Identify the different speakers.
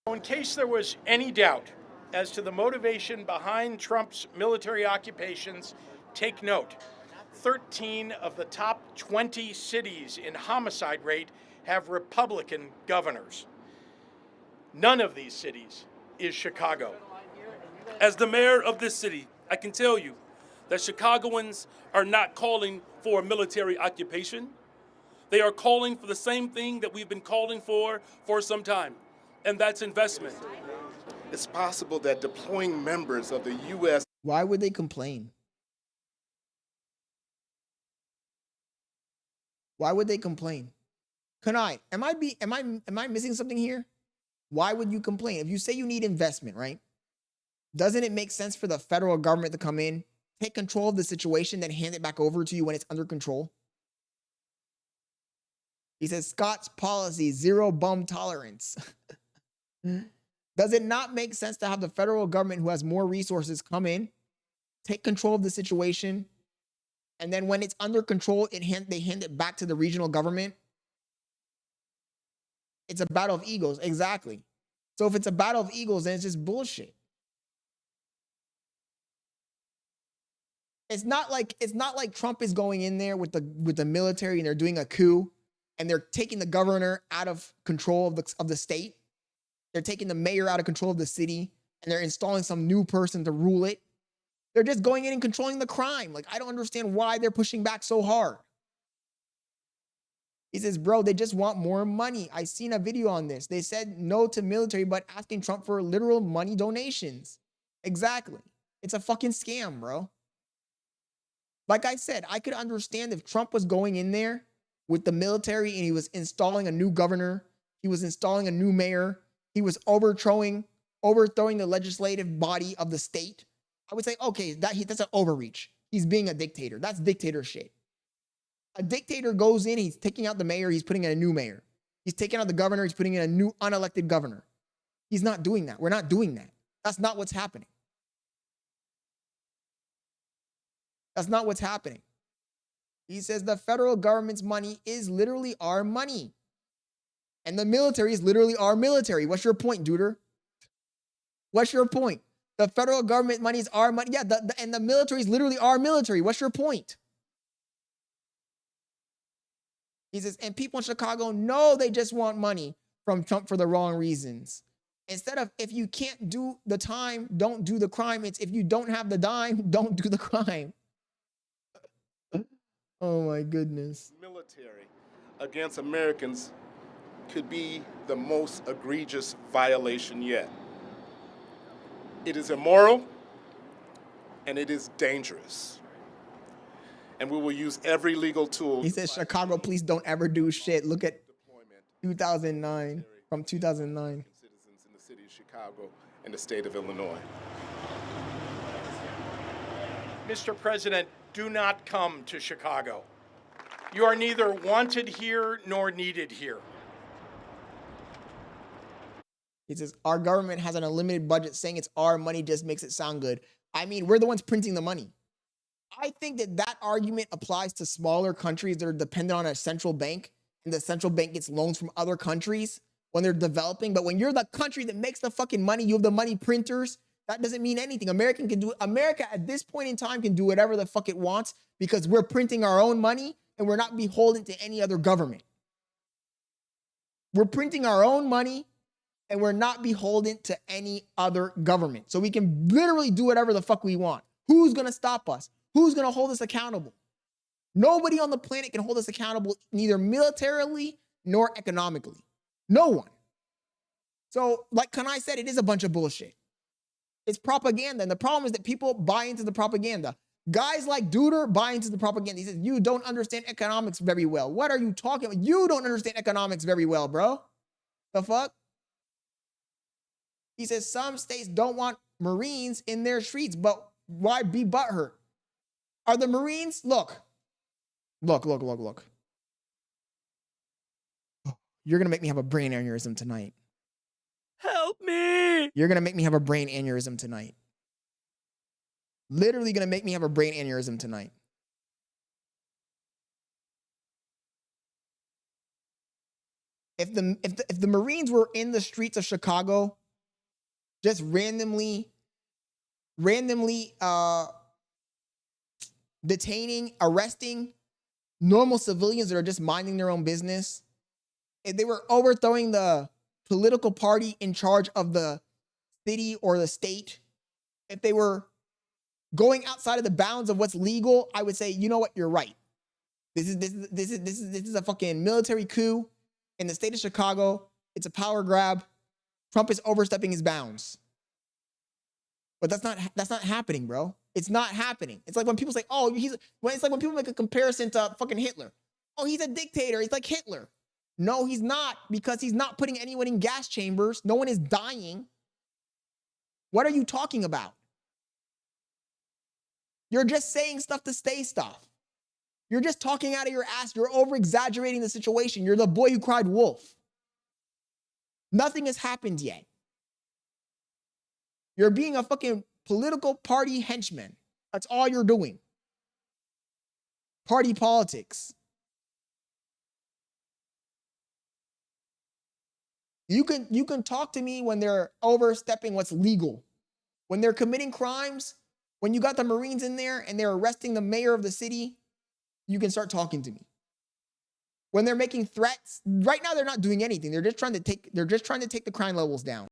Speaker 1: In case there was any doubt as to the motivation behind Trump's military occupations, take note. 13 of the top 20 cities in homicide rate have Republican governors. None of these cities is Chicago.
Speaker 2: As the mayor of this city, I can tell you that Chicagoans are not calling for a military occupation. They are calling for the same thing that we've been calling for some time, and that's investment.
Speaker 3: It's possible that deploying members of the U.S.
Speaker 4: Why would they complain? Why would they complain? Kanai, am I missing something here? Why would you complain? If you say you need investment, right? Doesn't it make sense for the federal government to come in, take control of the situation, then hand it back over to you when it's under control? He says, Scott's policy, zero bum tolerance. Does it not make sense to have the federal government, who has more resources, come in, take control of the situation, and then when it's under control, they hand it back to the regional government? It's a battle of egos. Exactly. So if it's a battle of egos, then it's just bullshit. It's not like Trump is going in there with the military and they're doing a coup and they're taking the governor out of control of the state. They're taking the mayor out of control of the city and they're installing some new person to rule it. They're just going in and controlling the crime. Like, I don't understand why they're pushing back so hard. He says, bro, they just want more money. I seen a video on this. They said no to military, but asking Trump for literal money donations. Exactly. It's a fucking scam, bro. Like I said, I could understand if Trump was going in there with the military and he was installing a new governor, he was installing a new mayor, he was overthrowing the legislative body of the state. I would say, okay, that's an overreach. He's being a dictator. That's dictator shit. A dictator goes in, he's taking out the mayor, he's putting in a new mayor. He's taking out the governor, he's putting in a new unelected governor. He's not doing that. We're not doing that. That's not what's happening. That's not what's happening. He says the federal government's money is literally our money. And the military is literally our military. What's your point, Duder? What's your point? The federal government money is our money. Yeah, and the military is literally our military. What's your point? He says, and people in Chicago know they just want money from Trump for the wrong reasons. Instead of, if you can't do the time, don't do the crime. It's, if you don't have the dime, don't do the crime. Oh my goodness.
Speaker 3: Military against Americans could be the most egregious violation yet. It is immoral and it is dangerous. And we will use every legal tool.
Speaker 4: He says, Chicago, please don't ever do shit. Look at 2009, from 2009.
Speaker 3: Citizens in the city of Chicago and the state of Illinois.
Speaker 1: Mr. President, do not come to Chicago. You are neither wanted here nor needed here.
Speaker 4: He says, our government has an unlimited budget. Saying it's our money just makes it sound good. I mean, we're the ones printing the money. I think that argument applies to smaller countries that are dependent on a central bank, and the central bank gets loans from other countries when they're developing. But when you're the country that makes the fucking money, you have the money printers, that doesn't mean anything. America at this point in time can do whatever the fuck it wants because we're printing our own money and we're not beholden to any other government. We're printing our own money and we're not beholden to any other government. So we can literally do whatever the fuck we want. Who's going to stop us? Who's going to hold us accountable? Nobody on the planet can hold us accountable, neither militarily nor economically. No one. So like Kanai said, it is a bunch of bullshit. It's propaganda. And the problem is that people buy into the propaganda. Guys like Duder buy into the propaganda. He says, you don't understand economics very well. What are you talking about? You don't understand economics very well, bro. The fuck? He says, some states don't want Marines in their streets, but why be butthurt? Are the Marines? Look. You're going to make me have a brain aneurysm tonight.
Speaker 2: Help me!
Speaker 4: You're going to make me have a brain aneurysm tonight. Literally going to make me have a brain aneurysm tonight. If the Marines were in the streets of Chicago, just randomly detaining, arresting normal civilians that are just minding their own business, if they were overthrowing the political party in charge of the city or the state, if they were going outside of the bounds of what's legal, I would say, you know what, you're right. This is a fucking military coup in the state of Chicago. It's a power grab. Trump is overstepping his bounds. But that's not happening, bro. It's not happening. It's like when people say, oh, it's like when people make a comparison to fucking Hitler. Oh, he's a dictator. He's like Hitler. No, he's not, because he's not putting anyone in gas chambers. No one is dying. What are you talking about? You're just saying stuff to say stuff. You're just talking out of your ass. You're over-exaggerating the situation. You're the boy who cried wolf. Nothing has happened yet. You're being a fucking political party henchman. That's all you're doing. Party politics. You can talk to me when they're overstepping what's legal. When they're committing crimes, when you got the Marines in there and they're arresting the mayor of the city, you can start talking to me. When they're making threats, right now they're not doing anything. They're just trying to take the crime levels down.